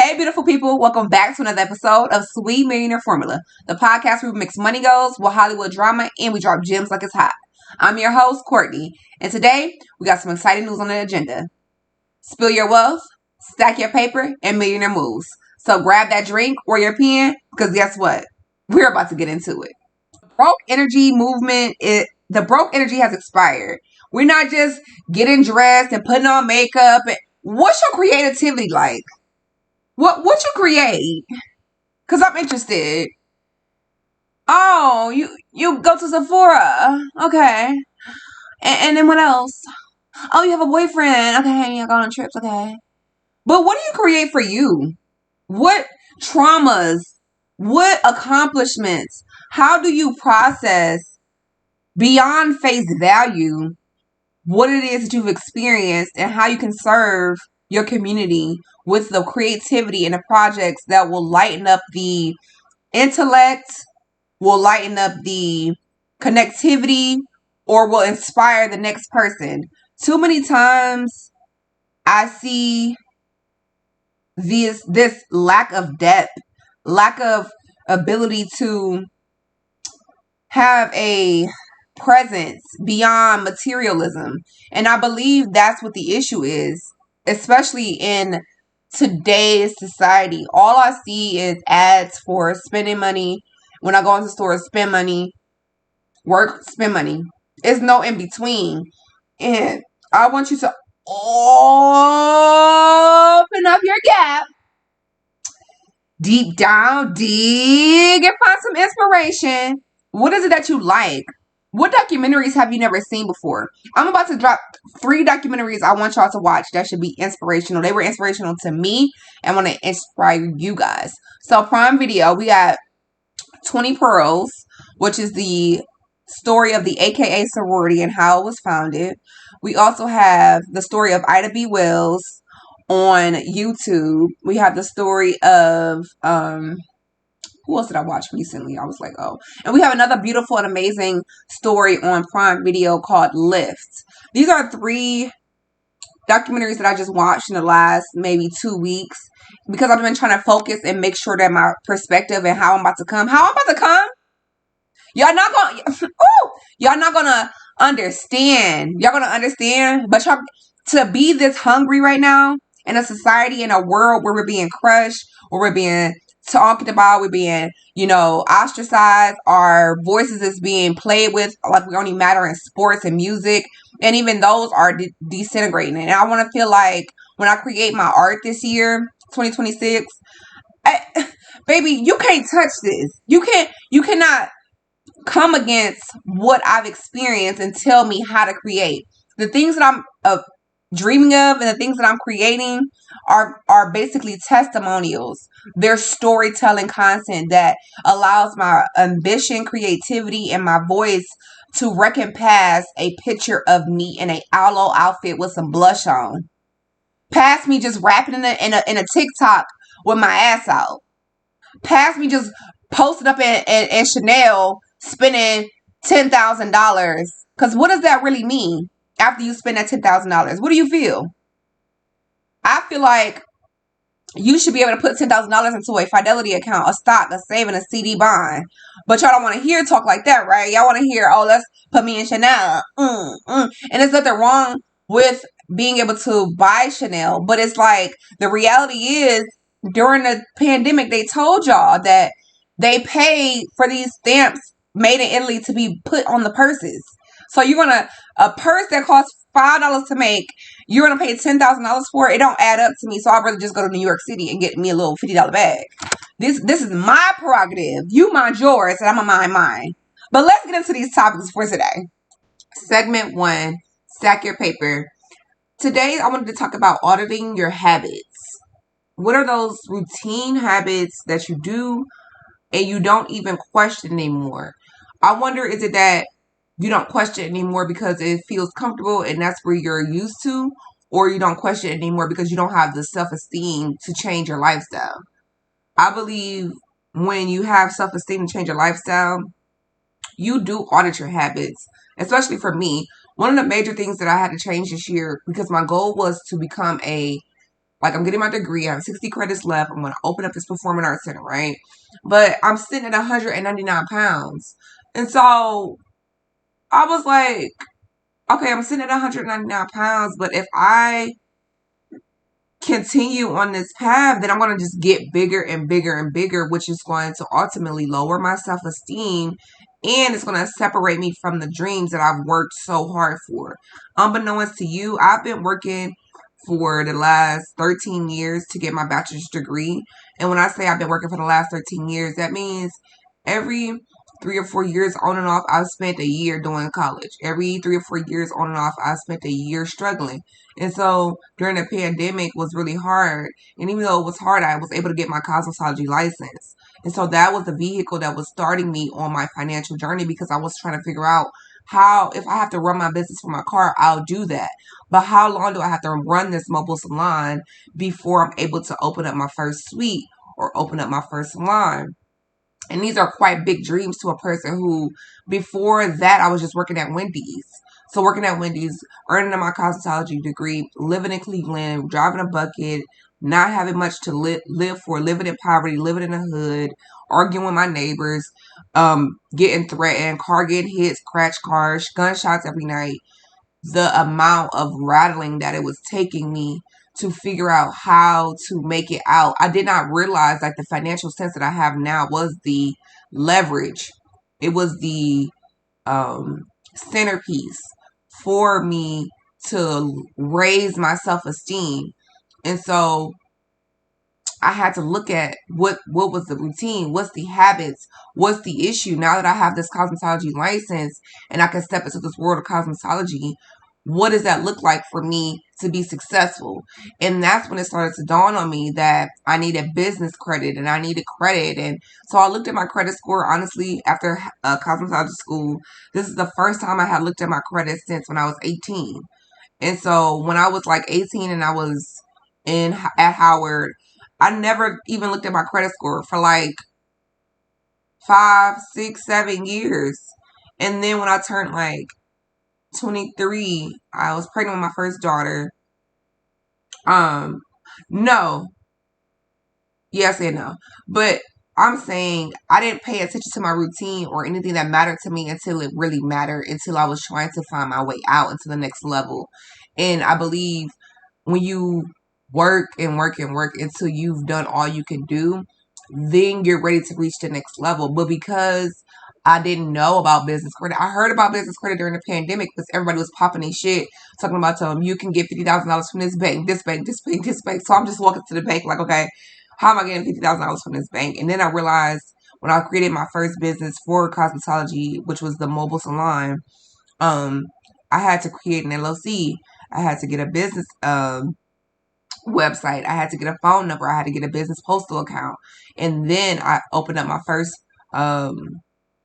Hey, beautiful people. Welcome back to another episode of Sweet Millionaire Formula, the podcast where we mix money goals with Hollywood drama and we drop gems like it's hot. I'm your host, Courtney, and today we got some exciting news on the agenda. Spill your wealth, stack your paper, and millionaire moves. So grab that drink or your pen, because guess what? We're about to get into it. The broke energy has expired. We're not just getting dressed and putting on makeup. What's your creativity like? What you create? Cause I'm interested. Oh, you go to Sephora. Okay. And then what else? Oh, you have a boyfriend. Okay, you go on trips. Okay. But what do you create for you? What traumas? What accomplishments? How do you process beyond face value what it is that you've experienced and how you can serve your community with the creativity and the projects that will lighten up the intellect, will lighten up the connectivity, or will inspire the next person. Too many times I see this lack of depth, lack of ability to have a presence beyond materialism. And I believe that's what the issue is, especially in today's society. All I see is ads for spending money. When I go into stores, spend money, work, spend money. It's no in between. And I want you to open up your gap, deep down, dig, and find some inspiration. What is it that you like? What documentaries have you never seen before? I'm about to drop 3 documentaries I want y'all to watch that should be inspirational. They were inspirational to me and want to inspire you guys. So Prime Video, we got 20 Pearls, which is the story of the AKA sorority and how it was founded. We also have the story of Ida B. Wells on YouTube. We have the story of who else did I watch recently? I was like, oh. And we have another beautiful and amazing story on Prime Video called Lift. These are 3 documentaries that I just watched in the last maybe 2 weeks because I've been trying to focus and make sure that my perspective and how I'm about to come. Y'all not gonna y'all not gonna understand. Y'all gonna understand, but y'all to be this hungry right now in a society, in a world where we're being crushed, where we're being talked about, we're being, ostracized, our voices is being played with like we only matter in sports and music, and even those are disintegrating. And I want to feel like when I create my art this year, 2026, baby, you can't touch this. You cannot come against what I've experienced and tell me how to create. The things that I'm dreaming of and the things that I'm creating are basically testimonials. They're storytelling content that allows my ambition, creativity, and my voice to recompense a picture of me in a aloe outfit with some blush on. Past me just rapping in a TikTok with my ass out. Past me just posted up in Chanel spending $10,000. Because what does that really mean? After you spend that $10,000, what do you feel? I feel like you should be able to put $10,000 into a Fidelity account, a stock, a saving, a CD bond. But y'all don't want to hear talk like that, right? Y'all want to hear, oh, let's put me in Chanel. And there's nothing wrong with being able to buy Chanel. But it's like, the reality is, during the pandemic, they told y'all that they paid for these stamps made in Italy to be put on the purses. So a purse that costs $5 to make, you're going to pay $10,000 for it. It don't add up to me. So I'd rather just go to New York City and get me a little $50 bag. This is my prerogative. You mind yours and I'm going to mind mine. But let's get into these topics for today. Segment 1, stack your paper. Today I wanted to talk about auditing your habits. What are those routine habits that you do and you don't even question anymore? I wonder, is it that you don't question it anymore because it feels comfortable and that's where you're used to, or you don't question it anymore because you don't have the self-esteem to change your lifestyle? I believe when you have self-esteem to change your lifestyle, you do audit your habits. Especially for me, one of the major things that I had to change this year, because my goal was to become a like I'm getting my degree. I have 60 credits left. I'm going to open up this performing arts center, right? But I'm sitting at 199 pounds. And so I was like, okay, I'm sitting at 199 pounds, but if I continue on this path, then I'm going to just get bigger and bigger and bigger, which is going to ultimately lower my self-esteem, and it's going to separate me from the dreams that I've worked so hard for. Unbeknownst to you, I've been working for the last 13 years to get my bachelor's degree. And when I say I've been working for the last 13 years, that means every 3 or 4 years on and off, I've spent a year doing college. Every 3 or 4 years on and off, I spent a year struggling. And so during the pandemic was really hard. And even though it was hard, I was able to get my cosmetology license. And so that was the vehicle that was starting me on my financial journey, because I was trying to figure out how, if I have to run my business from my car, I'll do that. But how long do I have to run this mobile salon before I'm able to open up my first suite or open up my first salon? And these are quite big dreams to a person who, before that, I was just working at Wendy's. So working at Wendy's, earning my cosmetology degree, living in Cleveland, driving a bucket, not having much to live for, living in poverty, living in the hood, arguing with my neighbors, getting threatened, car getting hit, scratch cars, gunshots every night. The amount of rattling that it was taking me to figure out how to make it out. I did not realize like the financial sense that I have now was the leverage. It was the centerpiece for me to raise my self-esteem. And so I had to look at what was the routine, what's the habits, what's the issue. Now that I have this cosmetology license and I can step into this world of cosmetology, what does that look like for me to be successful? And that's when it started to dawn on me that I needed business credit and I needed credit. And so I looked at my credit score. Honestly, after cosmetology school, this is the first time I had looked at my credit since when I was 18. And so when I was like 18 and I was at Howard, I never even looked at my credit score for like 5, 6, 7 years. And then when I turned like 23, I was pregnant with my first daughter. No. Yes and no. But I'm saying I didn't pay attention to my routine or anything that mattered to me until it really mattered, until I was trying to find my way out into the next level. And I believe when you work and work and work until you've done all you can do, then you're ready to reach the next level. But because I didn't know about business credit, I heard about business credit during the pandemic because everybody was popping their shit, talking about you can get $50,000 from this bank, this bank, this bank, this bank. So I'm just walking to the bank like, okay, how am I getting $50,000 from this bank? And then I realized when I created my first business for cosmetology, which was the mobile salon, I had to create an LLC. I had to get a business website. I had to get a phone number. I had to get a business postal account. And then I opened up my first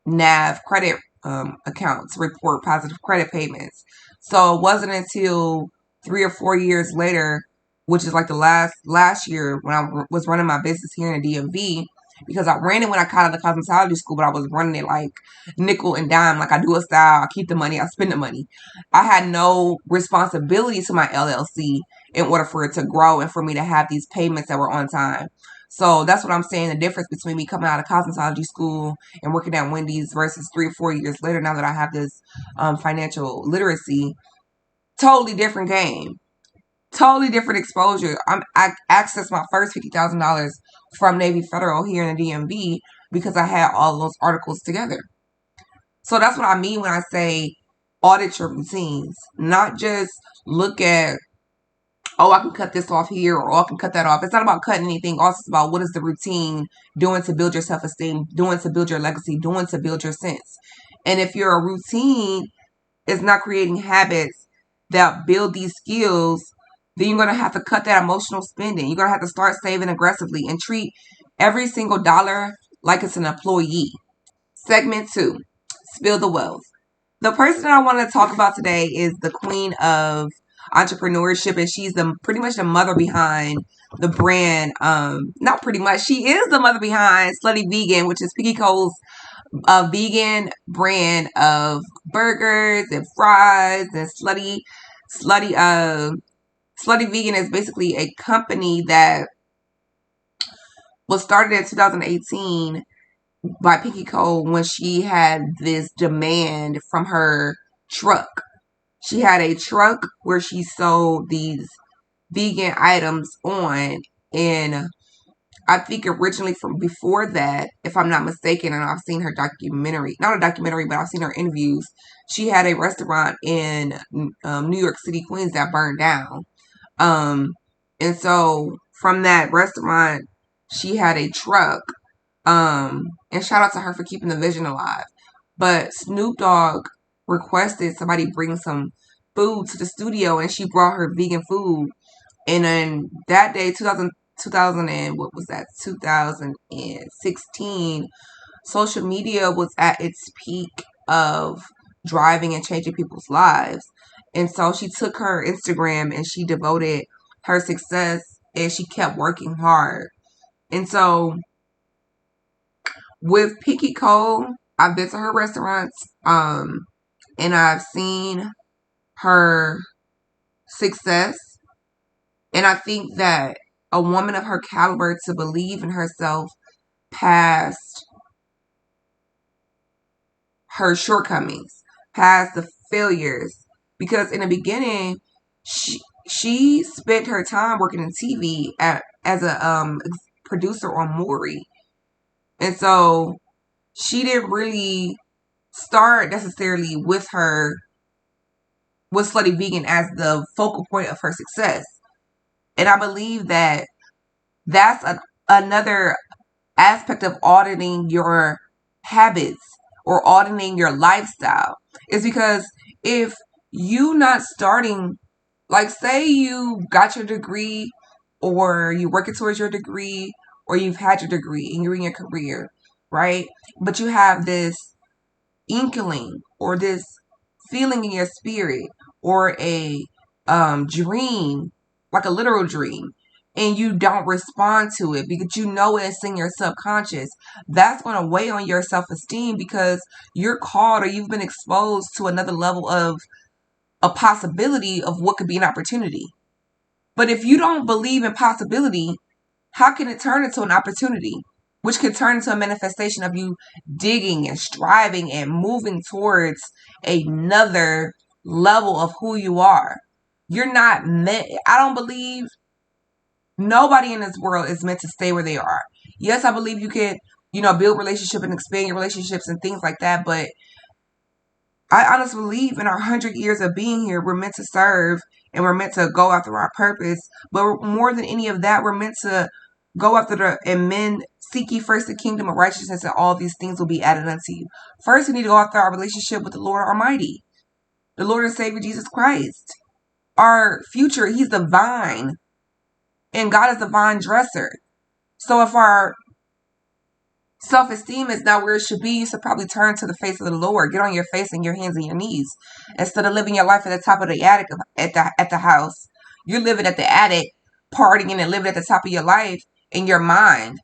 NAV credit account to report positive credit payments. So it wasn't until 3 or 4 years later, which is like the last year when I was running my business here in the DMV, because I ran it when I got out of the cosmetology school, but I was running it like nickel and dime. Like I do a style, I keep the money, I spend the money. I had no responsibility to my LLC in order for it to grow and for me to have these payments that were on time. So that's what I'm saying. The difference between me coming out of cosmetology school and working at Wendy's versus 3 or 4 years later, now that I have this financial literacy, totally different game. Totally different exposure. I accessed my first $50,000 from Navy Federal here in the DMV because I had all those articles together. So that's what I mean when I say audit your routines. Not just look at, oh, I can cut this off here or oh, I can cut that off. It's not about cutting anything off. It's about what is the routine doing to build your self-esteem, doing to build your legacy, doing to build your sense. And if your routine is not creating habits that build these skills, then you're going to have to cut that emotional spending. You're going to have to start saving aggressively and treat every single dollar like it's an employee. Segment 2, Spill the Wealth. The person that I want to talk about today is the queen of entrepreneurship, and she's pretty much the mother behind the brand. Not pretty much, she is the mother behind Slutty Vegan, which is Piggy Cole's vegan brand of burgers and fries and slutty Slutty Vegan is basically a company that was started in 2018 by Pinky Cole when she had this demand from her truck. She had a truck where she sold these vegan items on, and I think originally from before that, if I'm not mistaken, and I've seen her documentary, not a documentary, but I've seen her interviews, she had a restaurant in New York City, Queens that burned down. Um, and so from that restaurant, she had a truck. And shout out to her for keeping the vision alive. But Snoop Dogg requested somebody bring some food to the studio, and she brought her vegan food. And then that day, 2000 and what was that? 2016, social media was at its peak of driving and changing people's lives. And so she took her Instagram and she devoted her success and she kept working hard. And so with Pinky Cole, I've been to her restaurants, and I've seen her success. And I think that a woman of her caliber to believe in herself past her shortcomings, past the failures. Because in the beginning, she spent her time working in TV as a producer on Maury. And so she didn't really start necessarily with Slutty Vegan as the focal point of her success. And I believe that that's another aspect of auditing your habits or auditing your lifestyle. Is because if you not starting, like say you got your degree or you're working towards your degree or you've had your degree and you're in your career, right? But you have this inkling or this feeling in your spirit or a dream, like a literal dream, and you don't respond to it because you know it's in your subconscious, that's going to weigh on your self-esteem because you're called or you've been exposed to another level of a possibility of what could be an opportunity. But if you don't believe in possibility, how can it turn into an opportunity? Which could turn into a manifestation of you digging and striving and moving towards another level of who you are. You're not meant, I don't believe nobody in this world is meant to stay where they are. Yes, I believe you can, build relationship and expand your relationships and things like that, but I honestly believe in our 100 years of being here, we're meant to serve and we're meant to go after our purpose. But more than any of that, we're meant to go after and men seek ye first the kingdom of righteousness, and all these things will be added unto you. First, we need to go after our relationship with the Lord Almighty, the Lord and Savior Jesus Christ. Our future, He's the vine, and God is the vine dresser. So if our self-esteem is not where it should be, you should probably turn to the face of the Lord. Get on your face and your hands and your knees. Instead of living your life at the top of the attic at the house, you're living at the attic, partying and living at the top of your life in your mind.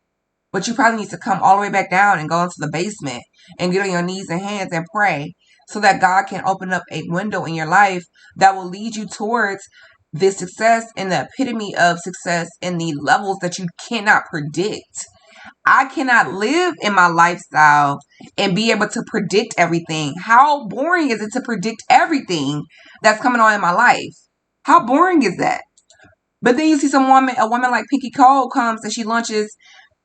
But you probably need to come all the way back down and go into the basement and get on your knees and hands and pray so that God can open up a window in your life that will lead you towards this success and the epitome of success in the levels that you cannot predict. I cannot live in my lifestyle and be able to predict everything. How boring is it to predict everything that's coming on in my life? How boring is that? But then you see a woman like Pinky Cole comes and she launches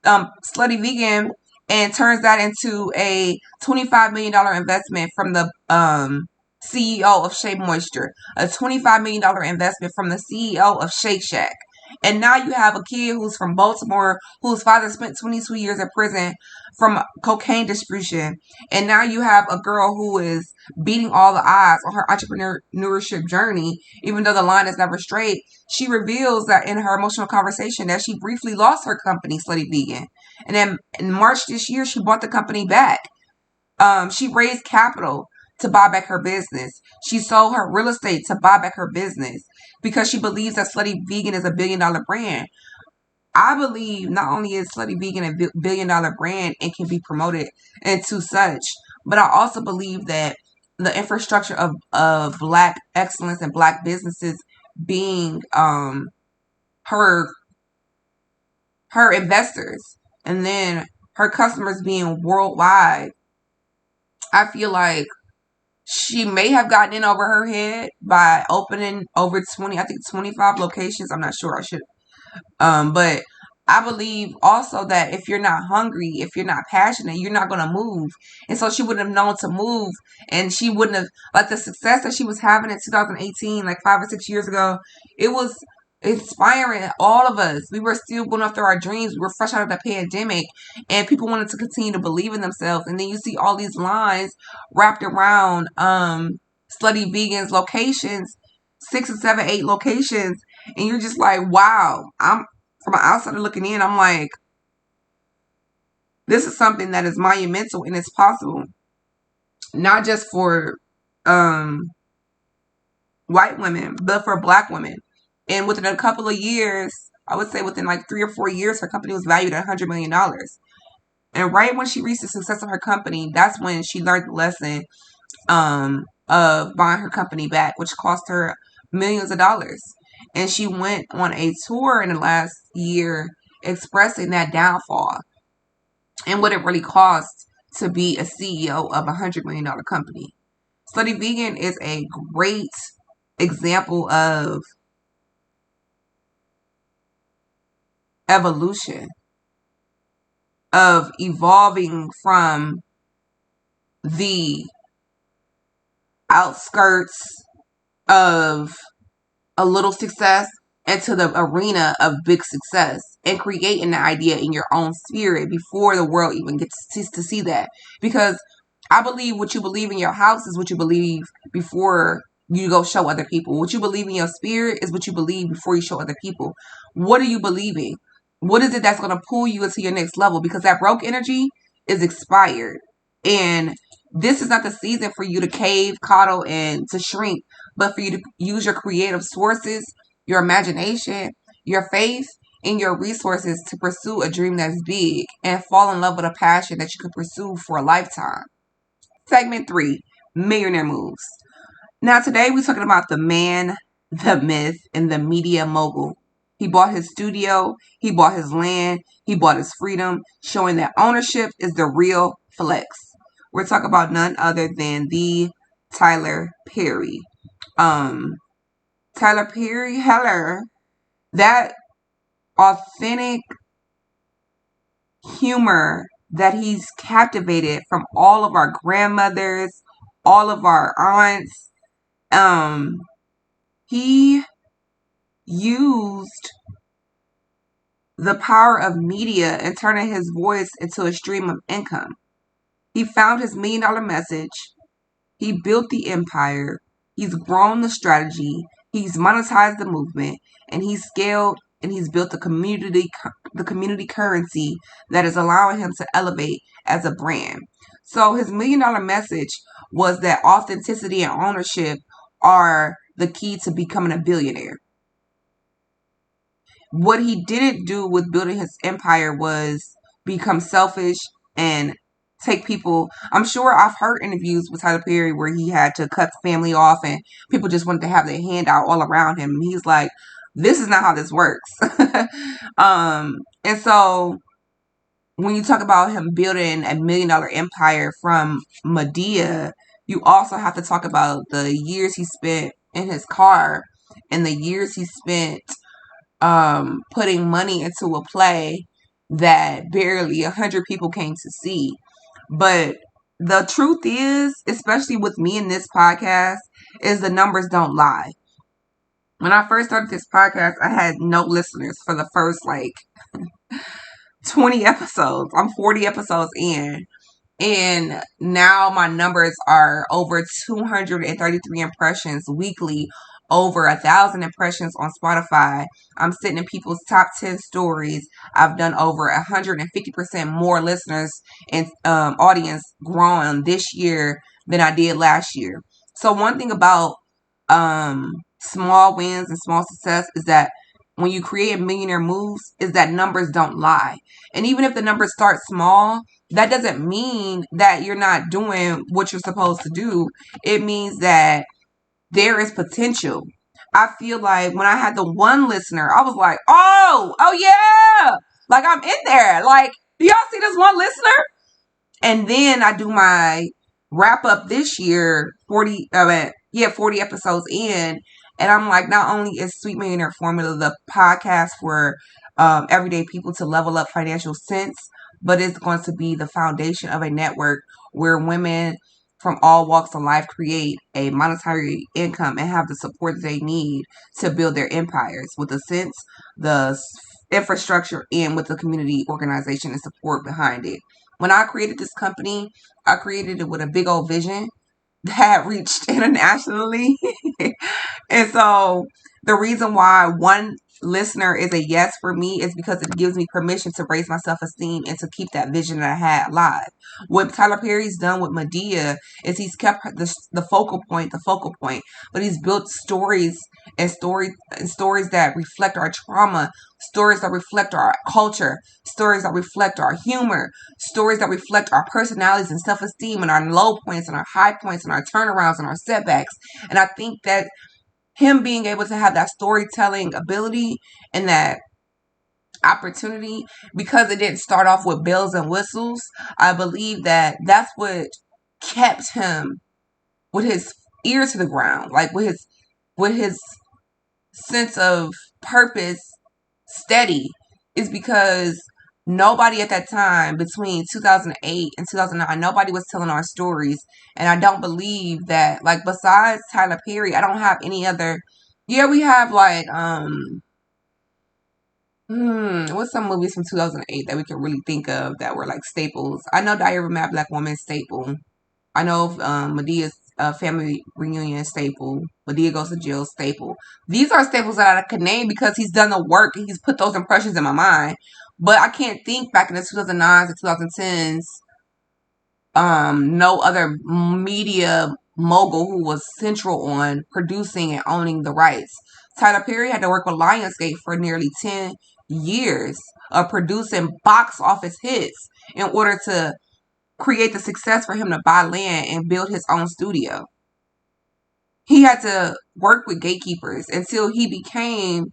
Slutty Vegan and turns that into a $25 million investment from the CEO of Shea Moisture, a $25 million investment from the CEO of Shake Shack. And now you have a kid who's from Baltimore, whose father spent 22 years in prison from cocaine distribution. And now you have a girl who is beating all the odds on her entrepreneurship journey, even though the line is never straight. She reveals that in her emotional conversation that she briefly lost her company, Slutty Vegan. And then in March this year, she bought the company back. She raised capital to buy back her business. She sold her real estate to buy back her business because she believes that Slutty Vegan is a $1 billion brand. I believe not only is Slutty Vegan a $1 billion brand and can be promoted into such, but I also believe that the infrastructure of Black excellence and Black businesses being her her investors, and then her customers being worldwide. I feel like she may have gotten in over her head by opening over 20, I think 25 locations. I'm not sure. I should but I believe also that if you're not hungry, if you're not passionate, you're not going to move. And so she wouldn't have known to move. And she wouldn't have, like the success that she was having in 2018, like 5 or 6 years ago, it was inspiring all of us. We were still going after our dreams. We were fresh out of the pandemic, and people wanted to continue to believe in themselves. And then you see all these lines wrapped around slutty vegans locations, 6 or 7, 8 locations, and you're just like, wow. I'm from an outsider looking in, I'm like, this is something that is monumental and it's possible. Not just for white women, but for black women. And within a couple of years, I would say within like 3 or 4 years, her company was valued at $100 million. And right when she reached the success of her company, that's when she learned the lesson of buying her company back, which cost her millions of dollars. And she went on a tour in the last year expressing that downfall and what it really costs to be a CEO of $100 million company. Slutty Vegan is a great example of evolution, of evolving from the outskirts of a little success into the arena of big success, and creating the idea in your own spirit before the world even gets to see that. Because I believe what you believe in your house is what you believe before you go show other people. What you believe in your spirit is what you believe before you show other people. What are you believing? What is it that's going to pull you into your next level? Because that broke energy is expired. And this is not the season for you to cave, coddle, and to shrink, but for you to use your creative sources, your imagination, your faith, and your resources to pursue a dream that's big and fall in love with a passion that you could pursue for a lifetime. Segment 3, Millionaire Moves. Now today we're talking about the man, the myth, and the media mogul. He bought his studio, he bought his land, he bought his freedom, showing that ownership is the real flex. We're talking about none other than the Tyler Perry. Tyler Perry, Heller, that authentic humor that he's captivated from all of our grandmothers, all of our aunts. He used the power of media and turning his voice into a stream of income. He found his $1 million message. He built the empire. He's grown the strategy. He's monetized the movement, and he's scaled and he's built the community currency that is allowing him to elevate as a brand. So his $1 million message was that authenticity and ownership are the key to becoming a billionaire. What he didn't do with building his empire was become selfish and take people. I'm sure I've heard interviews with Tyler Perry where he had to cut family off and people just wanted to have their hand out all around him. And he's like, this is not how this works. And so when you talk about him building a $1 million empire from Medea, you also have to talk about the years he spent in his car and the years he spent putting money into a play that barely 100 people came to see. But the truth is, especially with me in this podcast, is the numbers don't lie. When I first started this podcast, I had no listeners for the first 20 episodes. I'm 40 episodes in. And now my numbers are over 233 impressions weekly, over 1,000 impressions on Spotify. I'm sitting in people's top 10 stories. I've done over 150% more listeners and audience growing this year than I did last year. So one thing about small wins and small success is that when you create millionaire moves, is that numbers don't lie. And even if the numbers start small, that doesn't mean that you're not doing what you're supposed to do. It means that there is potential. I feel like when I had the one listener, I was like, oh yeah, like I'm in there. Like, do y'all see this one listener? And then I do my wrap up this year, 40 episodes in. And I'm like, not only is Sweet Millionaire Formula the podcast for everyday people to level up financial sense, but it's going to be the foundation of a network where women from all walks of life create a monetary income and have the support they need to build their empires with the sense, the infrastructure, and with the community organization and support behind it. When I created this company, I created it with a big old vision that reached internationally. And so the reason why one listener is a yes for me is because it gives me permission to raise my self-esteem and to keep that vision that I had alive. What Tyler Perry's done with Medea is he's kept the focal point, but he's built stories that reflect our trauma, stories that reflect our culture, stories that reflect our humor, stories that reflect our personalities and self-esteem and our low points and our high points and our turnarounds and our setbacks. And I think that him being able to have that storytelling ability and that opportunity, because it didn't start off with bells and whistles, I believe that that's what kept him with his ear to the ground, like with his sense of purpose steady, is because nobody at that time, between 2008 and 2009, nobody was telling our stories. And I don't believe that, like, besides Tyler Perry, I don't have any other. Yeah, we have like what's some movies from 2008 that we can really think of that were like staples? I know Diary of a Mad Black Woman staple. I know Medea's family reunion staple. Medea goes to jail staple. These are staples that I could name because he's done the work and he's put those impressions in my mind. But I can't think back in the 2009s and 2010s. No other media mogul who was central on producing and owning the rights. Tyler Perry had to work with Lionsgate for nearly 10 years of producing box office hits in order to create the success for him to buy land and build his own studio. He had to work with gatekeepers until he became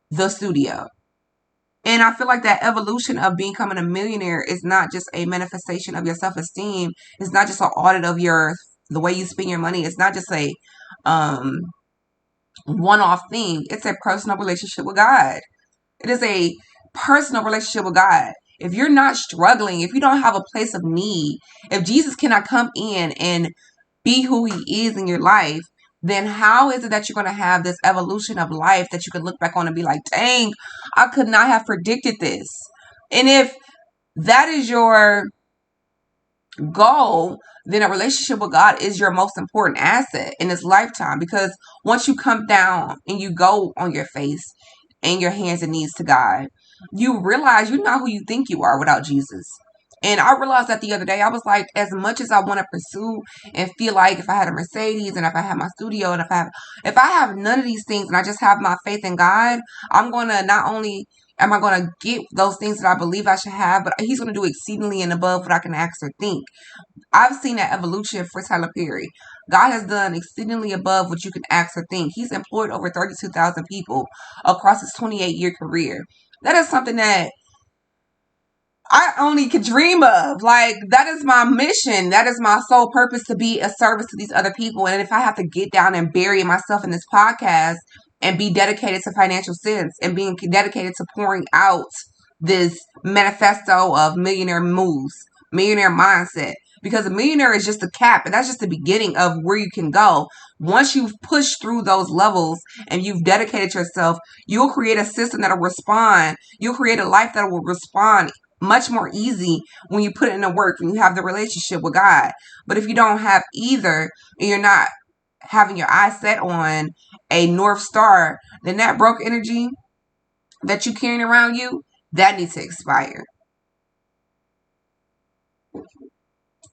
the studio. And I feel like that evolution of becoming a millionaire is not just a manifestation of your self-esteem. It's not just an audit of the way you spend your money. It's not just a um, one-off thing. It's a personal relationship with God. It is a personal relationship with God. If you're not struggling, if you don't have a place of need, if Jesus cannot come in and be who he is in your life, then how is it that you're going to have this evolution of life that you can look back on and be like, dang, I could not have predicted this? And if that is your goal, then a relationship with God is your most important asset in this lifetime. Because once you come down and you go on your face and your hands and knees to God, you realize you're not who you think you are without Jesus. And I realized that the other day. I was like, as much as I want to pursue and feel like if I had a Mercedes and if I had my studio and if I have none of these things and I just have my faith in God, I'm gonna not only am I gonna get those things that I believe I should have, but he's gonna do exceedingly and above what I can ask or think. I've seen that evolution for Tyler Perry. God has done exceedingly above what you can ask or think. He's employed over 32,000 people across his 28-year career. That is something that I only could dream of. Like, that is my mission. That is my sole purpose, to be a service to these other people. And if I have to get down and bury myself in this podcast and be dedicated to financial sense and being dedicated to pouring out this manifesto of millionaire moves, millionaire mindset, because a millionaire is just a cap, and that's just the beginning of where you can go. Once you've pushed through those levels and you've dedicated yourself, you'll create a system that'll respond. You'll create a life that will respond much more easy when you put it in the work, when you have the relationship with God. But if you don't have either, and you're not having your eyes set on a North Star, then that broke energy that you carrying around you, that needs to expire.